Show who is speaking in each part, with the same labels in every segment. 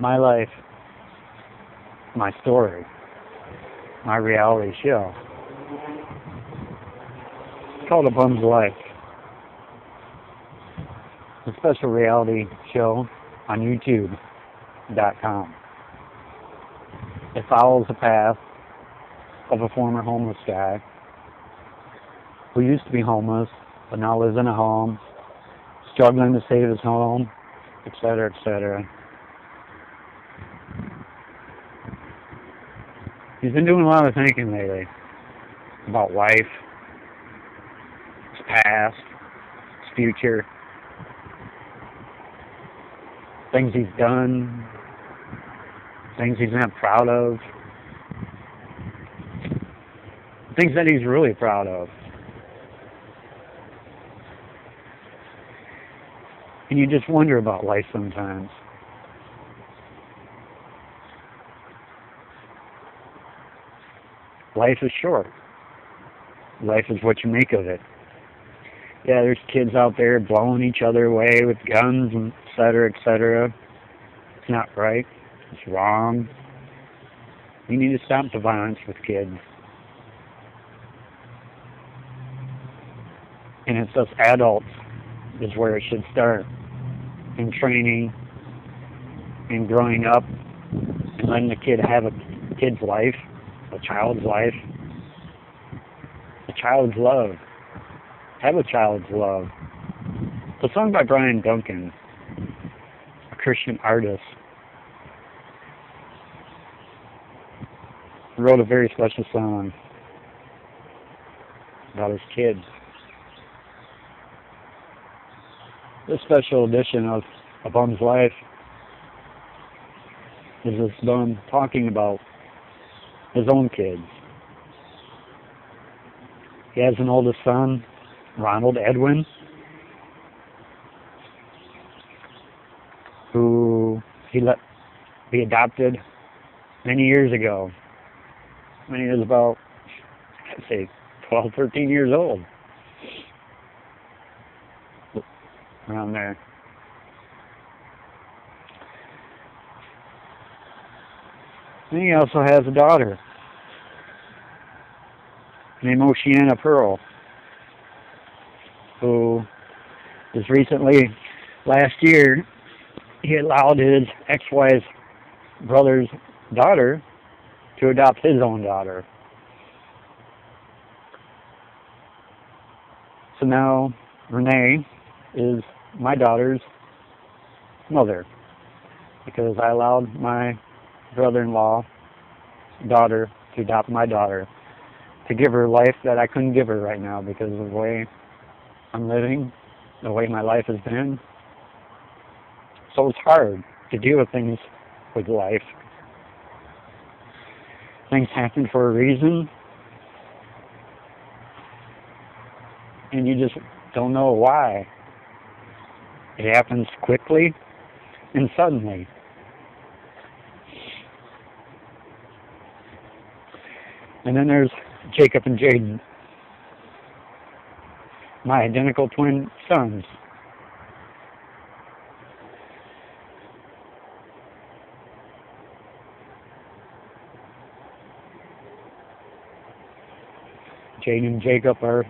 Speaker 1: My life, my story, my reality show. It's called A Bum's Life. It's a special reality show on YouTube.com. It follows the path of a former homeless guy who used to be homeless, but now lives in a home, struggling to save his home, etc., etc. He's been doing a lot of thinking lately about life, his past, his future, things he's done, things he's not proud of, things that he's really proud of. And you just wonder about life sometimes. Life is short. Life is what you make of it. Yeah, there's kids out there blowing each other away with guns, and etc., etc. It's not right. It's wrong. You need to stop the violence with kids. And it's us adults is where it should start. In training, in growing up, and letting the kid have a kid's life, a child's life, a child's love. Have a child's love. It's a song by Brian Duncan, a Christian artist. He wrote a very special song about his kids. This special edition of A Bum's Life is this bum talking about his own kids. He has an oldest son, Ronald Edwin, who he adopted many years ago when he was about, I'd say, 12, 13 years old. Around there. And he also has a daughter named Oceana Pearl, who just recently, last year, he allowed his ex-wife's brother's daughter to adopt his own daughter. So now Renee is my daughter's mother, because I allowed my brother-in-law daughter to adopt my daughter, to give her life that I couldn't give her right now because of the way I'm living, the way my life has been. So it's hard to deal with things with life. Things happen for a reason, and you just don't know why. It happens quickly and suddenly. And then there's Jacob and Jaden, my identical twin sons. Jaden and Jacob are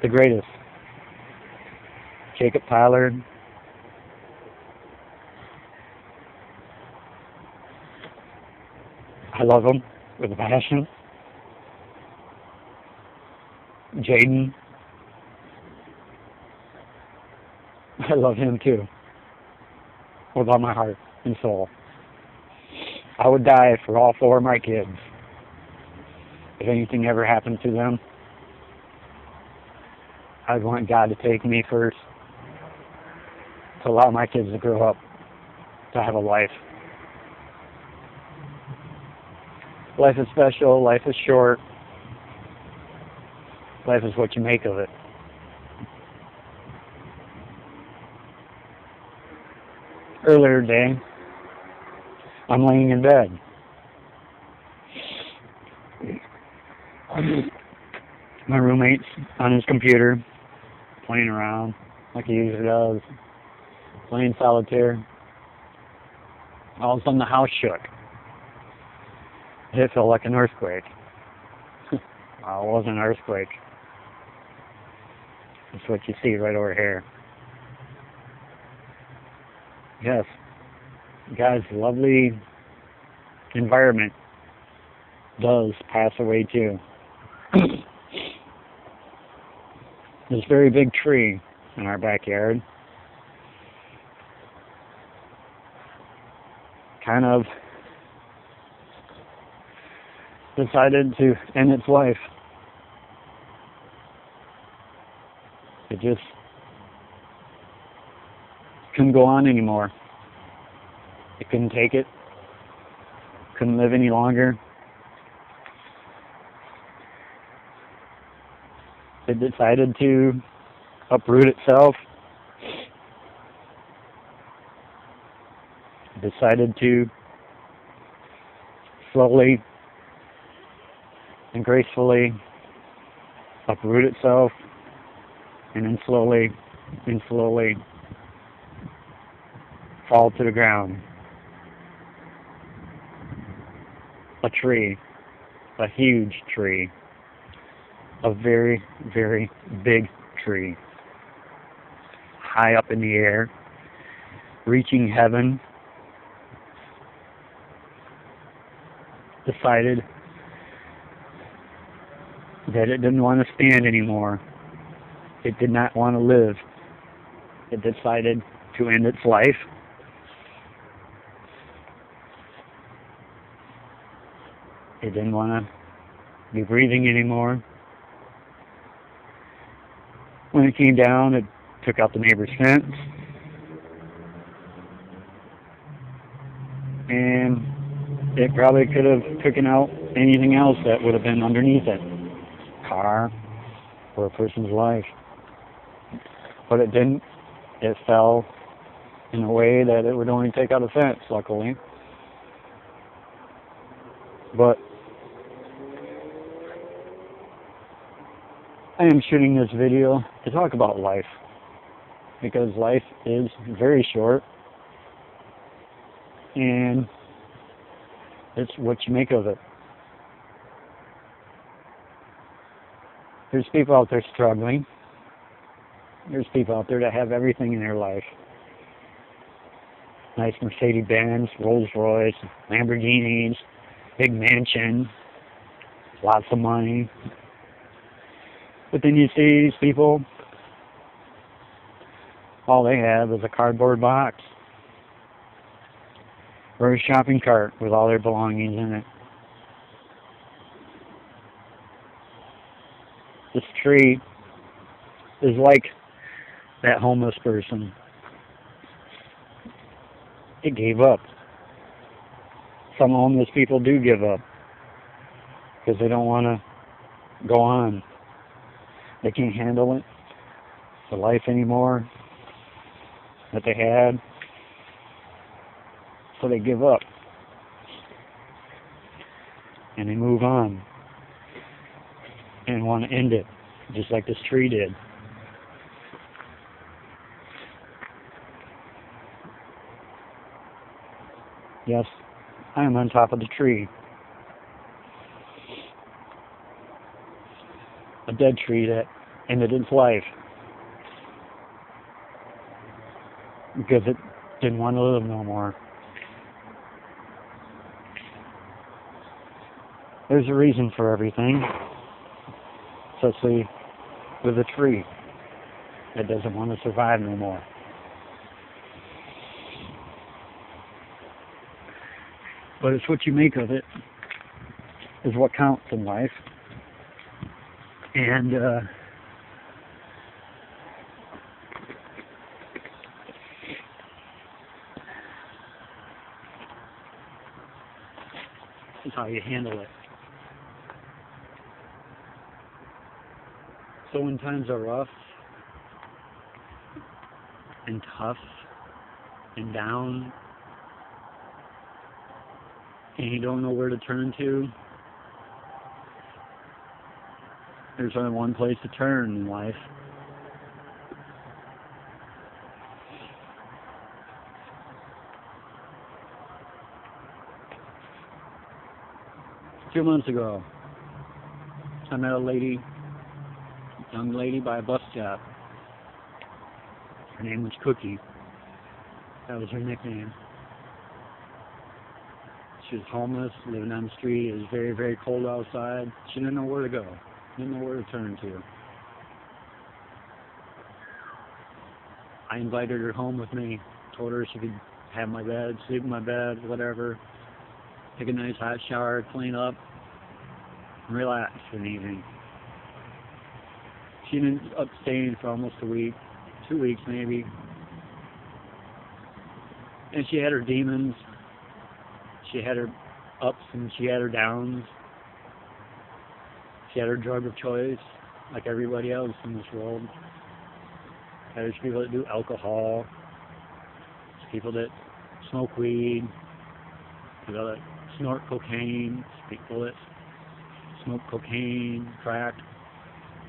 Speaker 1: the greatest. Jacob Tyler, I love him with a passion. Jaden, I love him too, with all my heart and soul. I would die for all four of my kids. If anything ever happened to them, I'd want God to take me first, to allow my kids to grow up, to have a life. Life is special, life is short, life is what you make of it. Earlier today, I'm laying in bed. My roommate's on his computer, playing around like he usually does. playing solitaire. All of a sudden the house shook. It felt like an earthquake. Well, it wasn't an earthquake. That's what you see right over here. Yes, God's lovely environment does pass away too. This very big tree in our backyard kind of decided to end its life. It just couldn't go on anymore. It couldn't take it. Couldn't live any longer. It decided to uproot itself. It decided to slowly and gracefully uproot itself, and then slowly and slowly fall to the ground. A tree, a huge tree, a very, very big tree, high up in the air, reaching heaven, decided that it didn't want to stand anymore. It did not want to live. It decided to end its life. It didn't want to be breathing anymore. When it came down, it took out the neighbor's fence. And it probably could have taken out anything else that would have been underneath it. Car or a person's life. But it didn't. It fell in a way that it would only take out a fence, luckily. But I am shooting this video to talk about life, because life is very short, and it's what you make of it. There's people out there struggling. There's people out there that have everything in their life. Nice Mercedes-Benz, Rolls-Royce, Lamborghinis, big mansion, lots of money. But then you see these people, all they have is a cardboard box or a shopping cart with all their belongings in it. This tree is like that homeless person. It gave up. Some homeless people do give up because they don't want to go on. They can't handle it, the life anymore that they had, so they give up and they move on and want to end it, just like this tree did. Yes, I am on top of the tree. A dead tree that ended its life because it didn't want to live no more. There's a reason for everything, especially with a tree that doesn't want to survive no more. But it's what you make of it is what counts in life. And this is how you handle it. So when times are rough and tough and down and you don't know where to turn to, there's only one place to turn in life. 2 months ago, I met a young lady by a bus stop. Her name was Cookie. That was her nickname. She was homeless, living on the street. It was very, very cold outside. She didn't know where to go. Didn't know where to turn to. I invited her home with me. Told her she could have my bed, sleep in my bed, whatever. Take a nice hot shower, clean up, and relax for the evening. She ended up staying for almost a week, 2 weeks maybe. And she had her demons. She had her ups and she had her downs. She had her drug of choice, like everybody else in this world. There's people that do alcohol. There's people that smoke weed. People that snort cocaine. People that smoke cocaine, crack.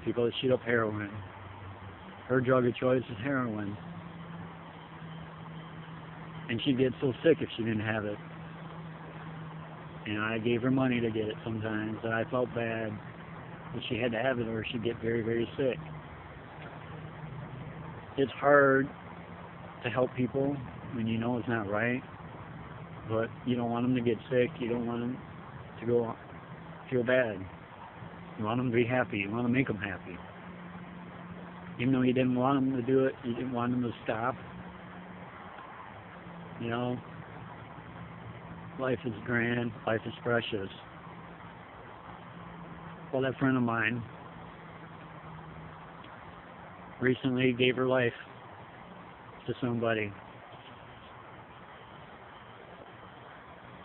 Speaker 1: People that shoot up heroin. Her drug of choice is heroin. And she'd get so sick if she didn't have it. And I gave her money to get it sometimes, and I felt bad that she had to have it or she'd get very, very sick. It's hard to help people when you know it's not right, but you don't want them to get sick, you don't want them to feel bad. You want them to be happy, you want to make them happy. Even though you didn't want them to do it, you didn't want them to stop. You know, life is grand, life is precious. Well, that friend of mine recently gave her life to somebody.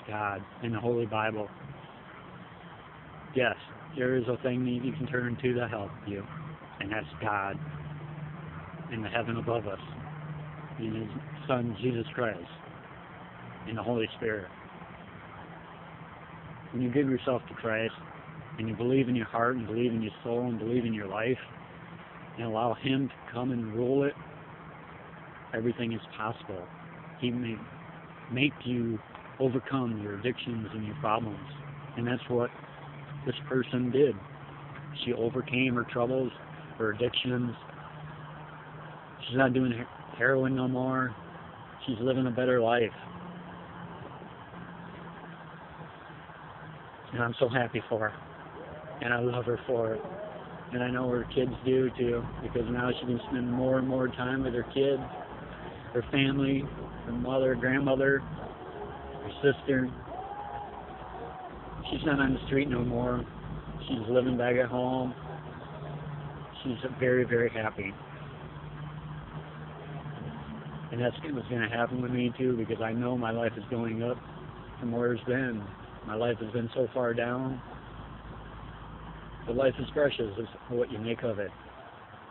Speaker 1: God, in the Holy Bible. Yes, there is a thing that you can turn to to help you, and that's God in the heaven above us, in His Son, Jesus Christ, in the Holy Spirit. When you give yourself to Christ, and you believe in your heart, and believe in your soul, and believe in your life, and allow Him to come and rule it, everything is possible. He may make you overcome your addictions and your problems. And that's what this person did. She overcame her troubles, her addictions. She's not doing heroin no more. She's living a better life. And I'm so happy for her. And I love her for it. And I know her kids do too, because now she can spend more and more time with her kids, her family, her mother, grandmother, her sister. She's not on the street no more. She's living back at home. She's very, very happy. And that's what's going to happen with me too, because I know my life is going up from where it's been. My life has been so far down. But life is precious, is what you make of it.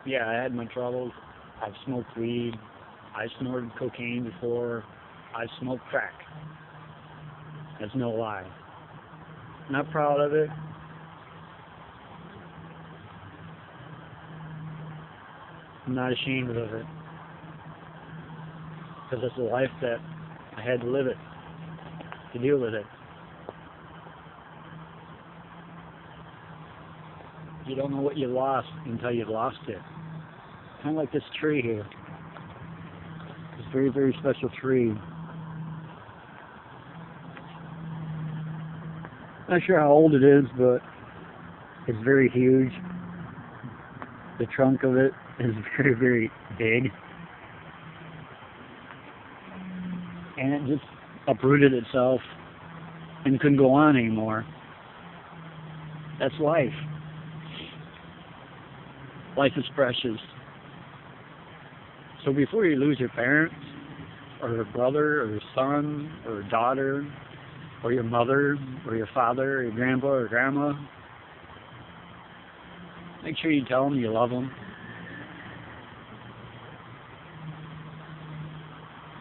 Speaker 1: Yeah, I had my troubles. I've smoked weed. I snorted cocaine before. I smoked crack. That's no lie. Not proud of it. I'm not ashamed of it. Because it's a life that I had to live it, to deal with it. You don't know what you lost until you've lost it. Kind of like this tree here. This very, very special tree. Not sure how old it is, but it's very huge. The trunk of it is very, very big. And it just uprooted itself and couldn't go on anymore. That's life. Life is precious. So before you lose your parents, or your brother, or your son, or your daughter, or your mother, or your father, or your grandpa, or grandma, make sure you tell them you love them.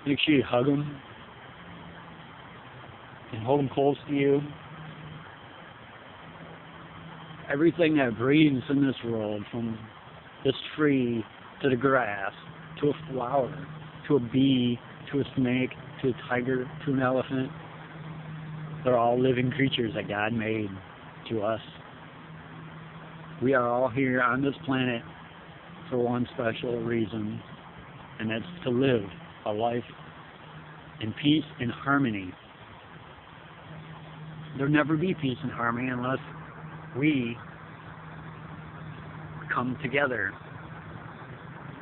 Speaker 1: Make sure you hug them and hold them close to you. Everything that breathes in this world, from this tree to the grass, to a flower, to a bee, to a snake, to a tiger, to an elephant, they're all living creatures that God made. to us. We are all here on this planet for one special reason, and that's to live a life in peace and harmony. There'll never be peace and harmony unless we come together.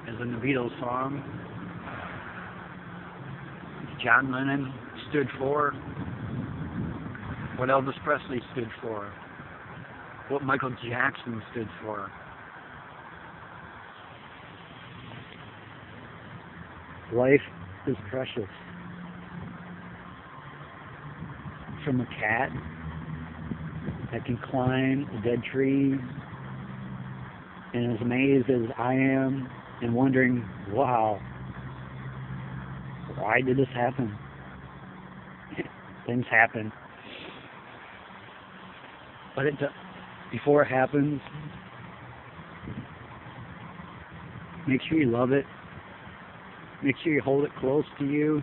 Speaker 1: As in the Beatles song, John Lennon stood for, what Elvis Presley stood for, what Michael Jackson stood for. Life is precious. From a cat that can climb a dead tree and as amazed as I am and wondering, wow, why did this happen? Things happen. But before it happens, make sure you love it. Make sure you hold it close to you.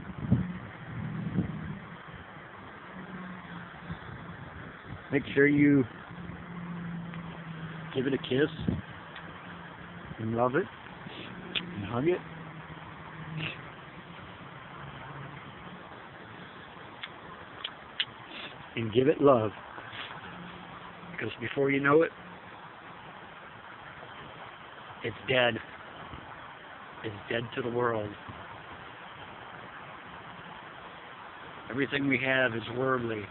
Speaker 1: Make sure you give it a kiss and love it and hug it. And give it love. Because before you know it, it's dead. It's dead to the world. Everything we have is worldly.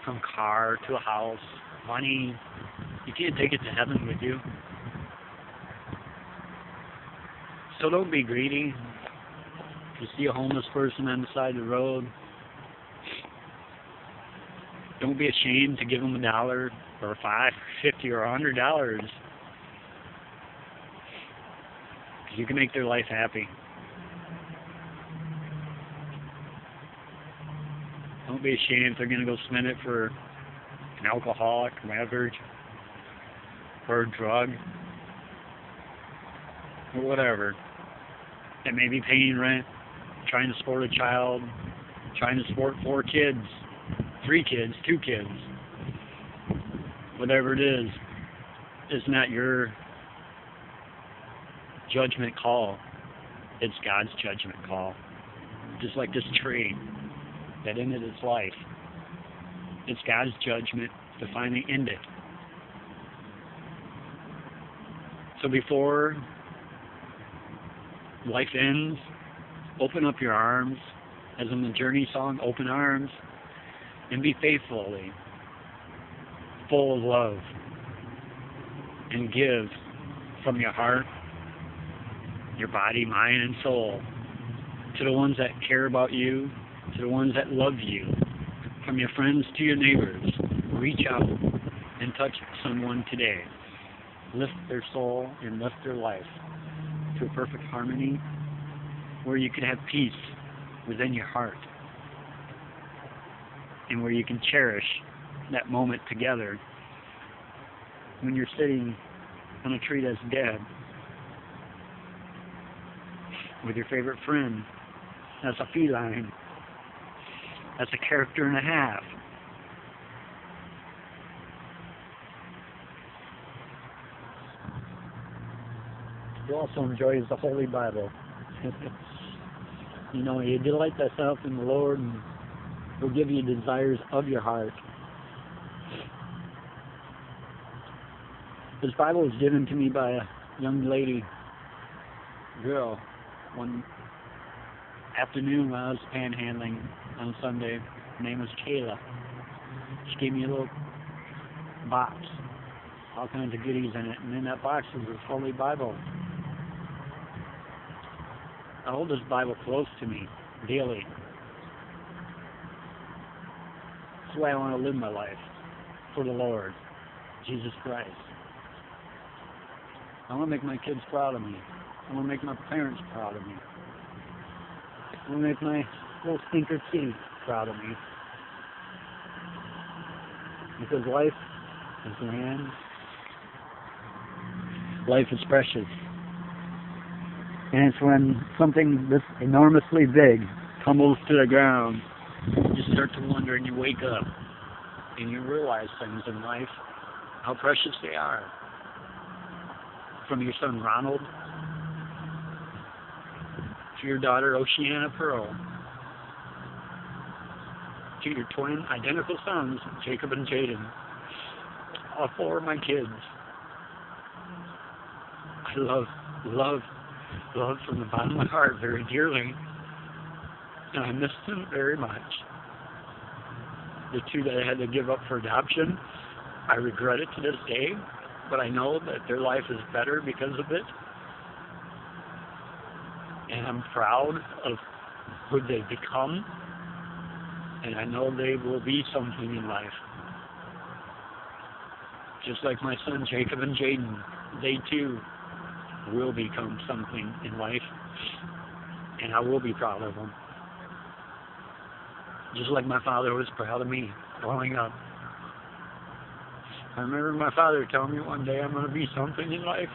Speaker 1: From car to a house, money. You can't take it to heaven with you. So don't be greedy. If you see a homeless person on the side of the road, don't be ashamed to give them $1 or $5, $50, or $100. You can make their life happy. Don't be ashamed if they're going to go spend it for an alcoholic beverage or a drug or whatever. That may be paying rent, trying to support a child, trying to support 4 kids, 3 kids, 2 kids. Whatever it is, it's not your judgment call. It's God's judgment call. Just like this tree that ended its life. It's God's judgment to finally end it. So before life ends, open up your arms, as in the Journey song, open arms, and be faithfully full of love, and give from your heart, your body, mind, and soul to the ones that care about you, to the ones that love you, from your friends to your neighbors. Reach out and touch someone today. Lift their soul and lift their life to a perfect harmony where you can have peace within your heart and where you can cherish that moment together when you're sitting on a tree that's dead with your favorite friend. That's a feline. That's a character and a half. He also enjoys the Holy Bible. You know, you delight thyself in the Lord, and He'll give you desires of your heart. This Bible was given to me by a young girl, one afternoon when I was panhandling on Sunday. Her name was Kayla. She gave me a little box, all kinds of goodies in it, and in that box was this Holy Bible. I hold this Bible close to me daily. That's the way I want to live my life, for the Lord, Jesus Christ. I want to make my kids proud of me. I want to make my parents proud of me. I want to make my little stinker kitty proud of me. Because life is grand. Life is precious. And it's when something this enormously big tumbles to the ground, you start to wonder and you wake up. and you realize things in life, how precious they are. From your son Ronald to your daughter Oceana Pearl, to your twin identical sons, Jacob and Jaden, all four of my kids. I love from the bottom of my heart very dearly, and I miss them very much. The two that I had to give up for adoption, I regret it to this day, but I know that their life is better because of it, and I'm proud of who they've become, and I know they will be something in life. Just like my son Jacob and Jaden, they too will become something in life, and I will be proud of them. Just like my father was proud of me growing up. I remember my father telling me one day I'm going to be something in life.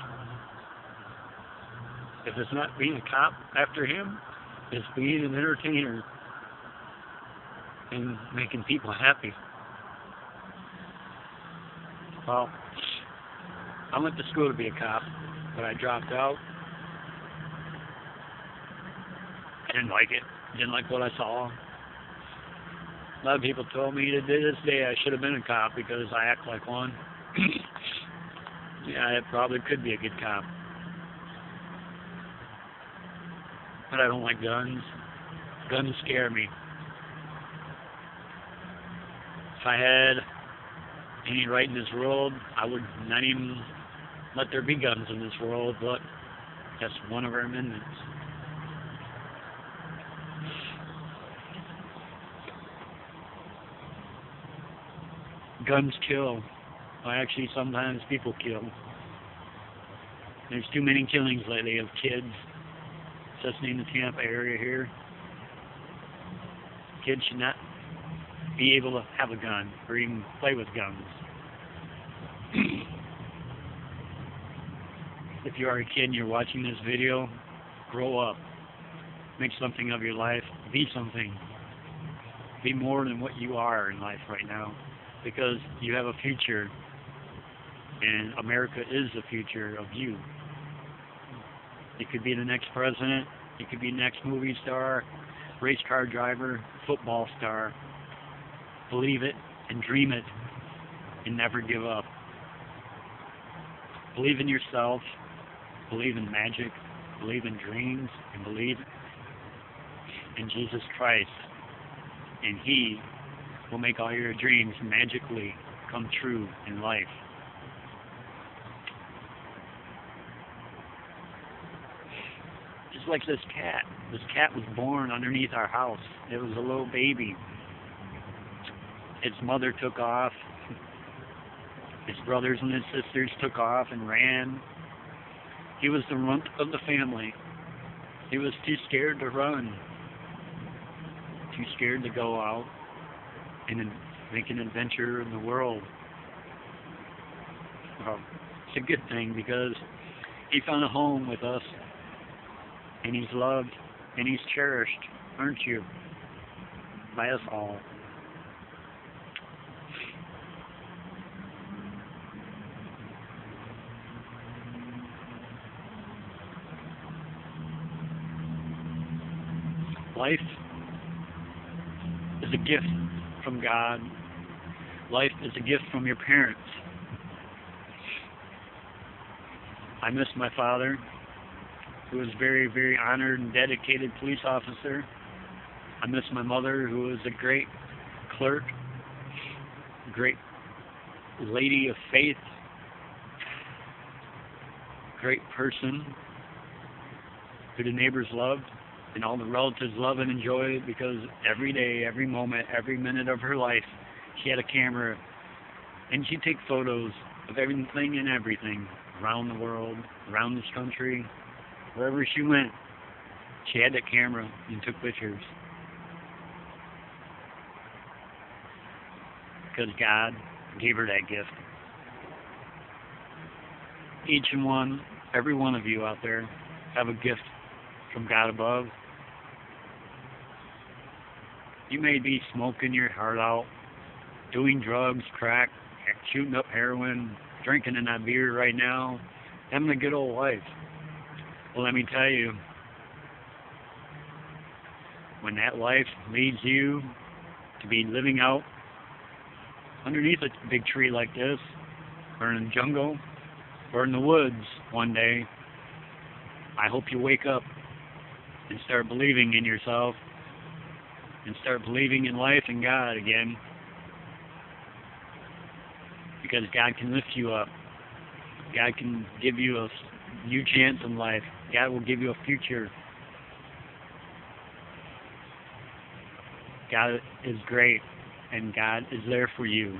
Speaker 1: If it's not being a cop after him, it's being an entertainer and making people happy. Well, I went to school to be a cop, but I dropped out. I didn't like it. Didn't like what I saw. A lot of people told me to this day I should have been a cop because I act like one. Yeah, I probably could be a good cop. But I don't like guns. Guns scare me. If I had any right in this world, I would not even let there be guns in this world, but that's one of our amendments. Guns kill. Well, actually, sometimes people kill. There's too many killings lately of kids, especially in the Tampa area here. Kids should not be able to have a gun or even play with guns. If you are a kid and you're watching this video, grow up. Make something of your life. Be something. Be more than what you are in life right now, because you have a future, and America is the future of you. You could be the next president. You could be the next movie star, race car driver, football star. Believe it and dream it and never give up. Believe in yourself. Believe in magic. Believe in dreams. And believe in Jesus Christ. And He will make all your dreams magically come true in life. Just like this cat. This cat was born underneath our house. It was a little baby. Its mother took off. His brothers and his sisters took off and ran. He was the runt of the family. He was too scared to run. Too scared to go out and make an adventure in the world. Well, it's a good thing because he found a home with us, and he's loved and he's cherished, aren't you? By us all. Life is a gift from God. Life is a gift from your parents. I miss my father, who was a very, very honored and dedicated police officer. I miss my mother, who was a great clerk, great lady of faith, great person who the neighbors loved and all the relatives loved and enjoyed, because every day, every moment, every minute of her life, she had a camera and she'd take photos of everything and everything around the world, around this country, wherever she went. She had that camera and took pictures. Because God gave her that gift. Each and one, every one of you out there have a gift from God above. You may be smoking your heart out, doing drugs, crack, shooting up heroin, drinking in that beer right now, having a good old life. Well, let me tell you, when that life leads you to be living out underneath a big tree like this, or in the jungle, or in the woods one day, I hope you wake up and start believing in yourself and start believing in life and God again, because God can lift you up. God can give you a new chance in life. God will give you a future. God is great, and God is there for you.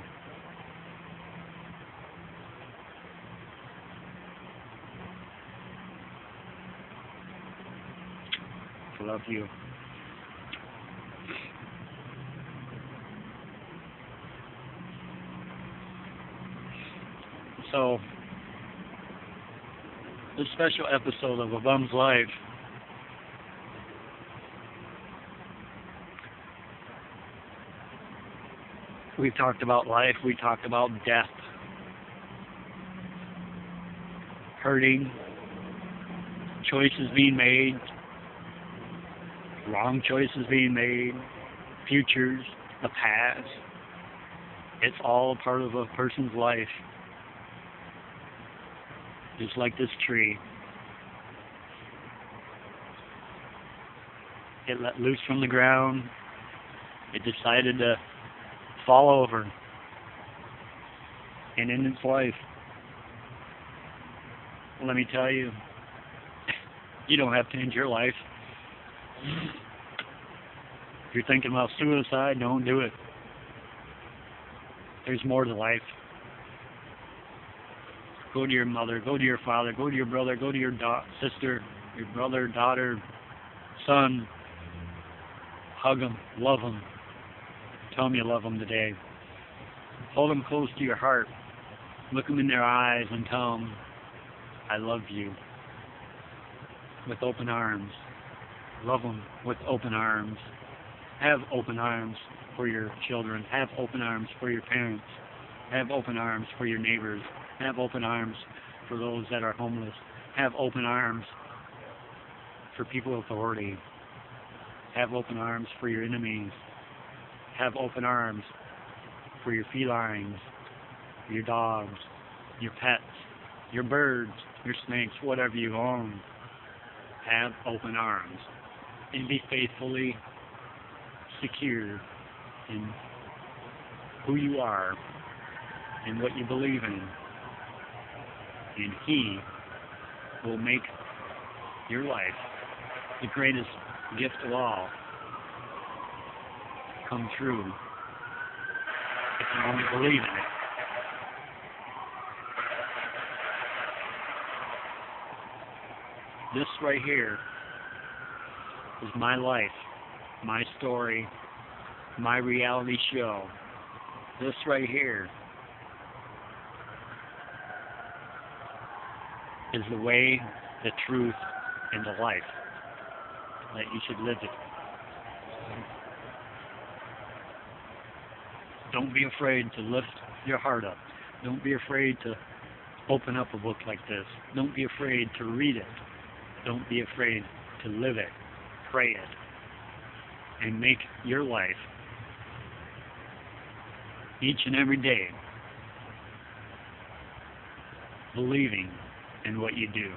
Speaker 1: I love you. So, this special episode of A Bum's Life we talked about life, we talked about death, hurting, choices being made, wrong choices being made, futures, the past. It's all a part of a person's life. Just like this tree. It let loose from the ground. It decided to fall over. And in its life, let me tell you, you don't have to end your life. If you're thinking about suicide, don't do it. There's more to life. Go to your mother, go to your father, go to your brother, go to your sister, your brother, daughter, son. Hug them, love them. Tell them you love them today. Hold them close to your heart. Look them in their eyes and tell them, I love you. With open arms. Love them with open arms. Have open arms for your children. Have open arms for your parents. Have open arms for your neighbors. Have open arms for those that are homeless. Have open arms for people with authority. Have open arms for your enemies. Have open arms for your felines, your dogs, your pets, your birds, your snakes, whatever you own. Have open arms. And be faithfully secure in who you are and what you believe in. And He will make your life the greatest gift of all come true if you only believe in it. This right here is my life, my story, my reality show. This right here is the way, the truth, and the life that you should live it. Don't be afraid to lift your heart up. Don't be afraid to open up a book like this. Don't be afraid to read it. Don't be afraid to live it, pray it, and make your life each and every day believing in what you do.